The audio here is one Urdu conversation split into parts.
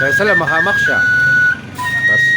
فيصل مخشى بس.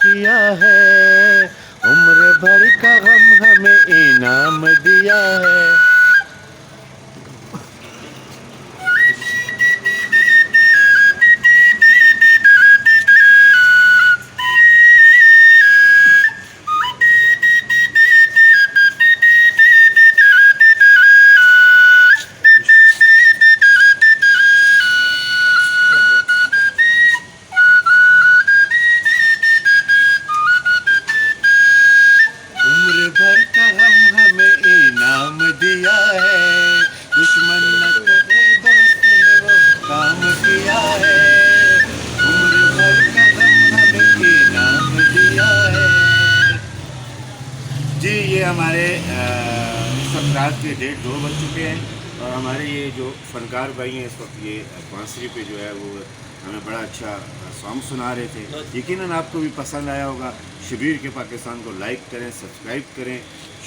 کیا ہے عمر بھر کا غم ہمیں انعام دیا ہے. عمر بھر کا غم ہمیں انعام دیا ہے, دشمن نہ کرے دوست نے وہ کام کیا ہے. عمر بھر کا غم ہمیں انعام دیا ہے. جی یہ ہمارے اس وقت رات کے 1:30 بج چکے ہیں اور ہمارے یہ جو فنکار بھائی ہیں اس وقت یہ بانسری پہ جو ہے وہ ہمیں بڑا اچھا سانگ سنا رہے تھے. یقیناً آپ کو بھی پسند آیا ہوگا. شبیر کے پاکستان کو لائک کریں, سبسکرائب کریں,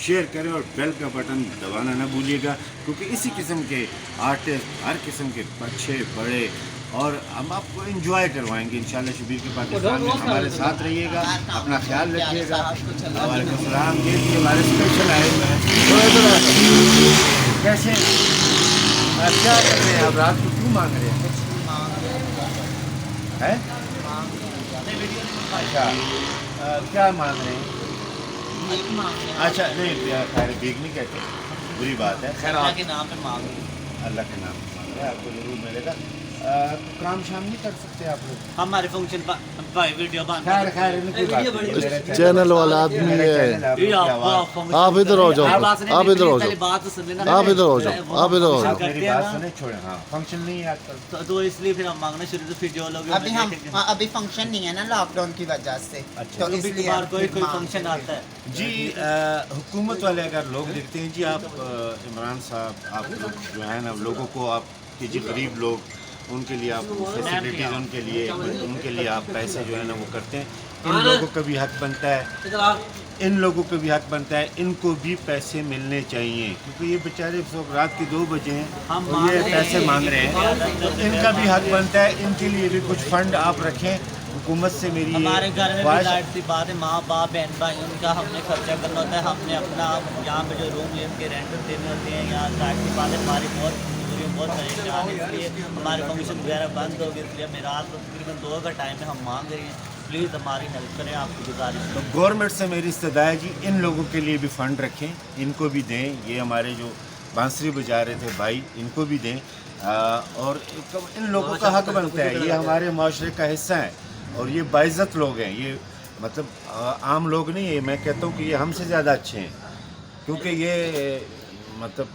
شیئر کریں اور بیل کا بٹن دبانا نہ بھولیے گا, کیونکہ اسی قسم کے آرٹسٹ ہر قسم کے بچے بڑے اور ہم آپ کو انجوائے کروائیں گے انشاءاللہ. شبیر کے پاکستان میں ہمارے ساتھ رہیے گا, اپنا خیال رکھیے گا. وعلیکم السلام. یہ بھی ہمارے اسپیشل آئے ہوئے ہیں. کیسے کیا کر رہے ہیں آپ, رات کو کیوں مانگ رہے ہیں؟ اچھا کیا مانگ رہے ہیں؟ اچھا نہیں خیر بھیک نہیں کہتے, بری بات ہے. خیر اللہ کے نام پہ مانگ رہے ہیں. اللہ کے نام سے مانگ رہے ہیں, آپ کو ضرور ملے گا. کام شام نہیں کر سکتے آپ لوگ؟ ہمارے فنکشن بھائی ویڈیو بند خیر خیر ان کی بات نہیں. چینل والا آدمی ہے. آپ ادھر ہو جاؤ, آپ ادھر ہو جاؤ, آپ ادھر ہو جاؤ, آپ ادھر ہو جاؤ. میری بات سنیں چھوڑیں. ہاں فنکشن نہیں ہے آج کل تو اس لیے پھر ہم مانگنا شروع تو پھر جو لوگ ابھی فنکشن نہیں ہے نا لاک ڈاؤن کی وجہ سے, تو اس لیے کوئی فنکشن آتا ہے. جی حکومت والے اگر لوگ دیکھتے ہیں جی آپ عمران صاحب آپ لوگ جو ہے نا لوگوں کو آپ کے جی غریب لوگ ان کے لیے آپ فیسلٹیز ان کے لیے آپ پیسے جو ہے نا وہ کرتے ہیں. ان لوگوں کا بھی حق بنتا ہے, ان لوگوں کو بھی حق بنتا ہے, ان کو بھی پیسے ملنے چاہیے کیونکہ یہ بیچارے رات کے 2 بجے ہیں اور یہ پیسے مانگ رہے ہیں. ان کا بھی حق بنتا ہے, ان کے لیے بھی کچھ فنڈ آپ رکھیں. حکومت سے میری ہمارے گھر میں بھی لائٹ سی بات ہے, ماں باپ بہن بھائی ان کا ہم نے خرچہ کرنا ہوتا ہے. ہم نے اپنا یہاں پہ جو روم لے کے رینٹ دینے ہوتے ہیں, یہاں لائٹ سی بات ہے ہماری بہت پریشان ہے. اس لیے ہمارے فنکشن وغیرہ بند ہو گئے, اس لیے ہمیں رات کو تقریباً 2 کا ٹائم ہے, ہم مانگ رہے ہیں. پلیز ہماری ہیلپ کریں, آپ کی گزارش. تو گورنمنٹ سے میری استدعا ہے جی ان لوگوں کے لیے بھی فنڈ رکھیں, ان کو بھی دیں. یہ ہمارے جو بانسری بجا رہے تھے بھائی ان کو بھی دیں, اور ان لوگوں کا حق بنتا ہے. یہ ہمارے معاشرے کا حصہ ہیں اور یہ باعزت لوگ ہیں. یہ مطلب عام لوگ نہیں ہے. میں کہتا ہوں کہ یہ ہم سے زیادہ اچھے ہیں کیونکہ یہ مطلب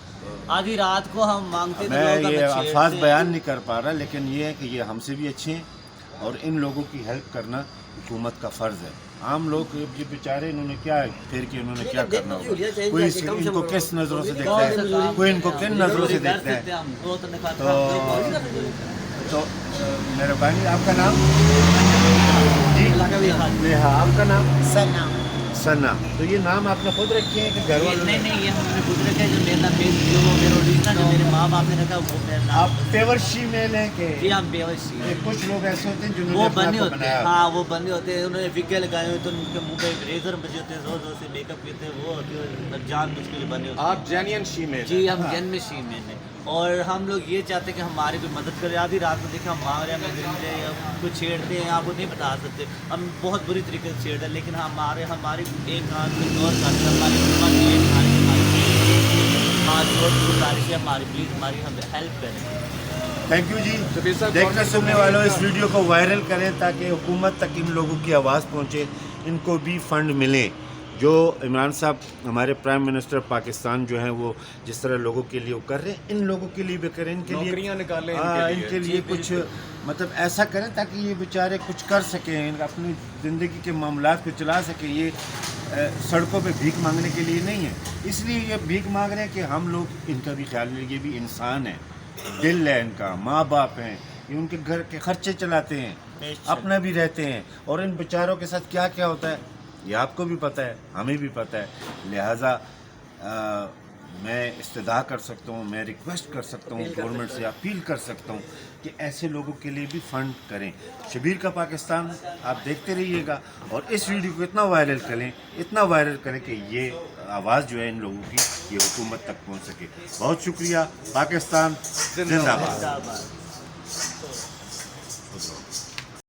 آدھی رات کو ہم مانگتے تھے. میں یہ الفاظ بیان نہیں کر پا رہا, لیکن یہ ہے کہ یہ ہم سے بھی اچھے ہیں اور ان لوگوں کی ہیلپ کرنا حکومت کا فرض ہے. عام لوگ یہ بیچارے انہوں نے کیا پھر کے انہوں نے کیا کرنا ہوگا, کوئی ان کو کس نظروں سے دیکھتا ہے, کوئی ان کو کن نظروں سے دیکھتا ہے. تو مہربانی. آپ کا نام جی نیہا, آپ کا نام سنا. ثنا. تو یہ نام آپ نے خود رکھے ہیں کہ گھر والوں نے؟ نہیں یہ ہم نے خود رکھا ہے. جو میرا بیس جو میرا اوریجنل جو میرے ماں باپ نے رکھا وہ میرا نام. آپ پیورشی میں لیں کہ جی ہم بیوشی ہیں. کچھ لوگ ایسے ہوتے ہیں جنہوں نے وہ اپنے آپ بنے کو ہوتے ہیں. بنایا. ہاں وہ بنے ہوتے ہیں, انہوں نے وگے لگائے ہوئے تو ان کے منہ پہ ریزر بجے ہوتے ہیں, زور زور سے میک اپ کرتے ہیں, وہ ہوتی ہے جان بوجھ کے بنے ہوتے ہیں. آپ جینین شی میں جی ہم جن میں شی میں ہیں. اور ہم لوگ یہ چاہتے ہیں کہ ہماری کوئی مدد کرے. آدھی رات میں دیکھیں ہم مانگ رہے ہیں, ہمیں گرجے یا کچھ چھیڑتے ہیں, آپ کو نہیں بتا سکتے, ہم بہت بری طریقے سے چھیڑتے ہیں, لیکن ہماری ایک آدھ میں غور کرتے ہیں, ہماری حکومت ہاتھ جوڑ کے گزارش ہے ہماری, پلیز ہماری ہم ہیلپ کریں. تھینک یو جی. دیکھنے سننے والوں اس ویڈیو کو وائرل کریں تاکہ حکومت تک ان لوگوں کی آواز پہنچے, ان کو بھی فنڈ ملے. جو عمران صاحب ہمارے پرائم منسٹر پاکستان جو ہیں وہ جس طرح لوگوں کے لیے وہ کر رہے ہیں, ان لوگوں کے لیے بھی کریں, ان کے لیے نوکریاں نکالیں, ان کے لیے کچھ مطلب ایسا کریں تاکہ یہ بیچارے کچھ کر سکیں, اپنی زندگی کے معاملات کو چلا سکیں. یہ سڑکوں پہ بھیک مانگنے کے لیے نہیں ہے, اس لیے یہ بھیک مانگ رہے ہیں کہ ہم لوگ ان کا بھی خیال لیں. یہ بھی انسان ہیں, دل ہے ان کا, ماں باپ ہیں, یہ ان کے گھر کے خرچے چلاتے ہیں, اپنا بھی رہتے ہیں, اور ان بیچاروں کے ساتھ کیا کیا ہوتا ہے یہ آپ کو بھی پتہ ہے, ہمیں بھی پتہ ہے. لہٰذا میں استدعا کر سکتا ہوں, میں ریکویسٹ کر سکتا ہوں, گورنمنٹ سے اپیل کر سکتا ہوں کہ ایسے لوگوں کے لیے بھی فنڈ کریں. شبیر کا پاکستان آپ دیکھتے رہیے گا, اور اس ویڈیو کو اتنا وائرل کریں کہ یہ آواز جو ہے ان لوگوں کی یہ حکومت تک پہنچ سکے. بہت شکریہ. پاکستان زندہ باد.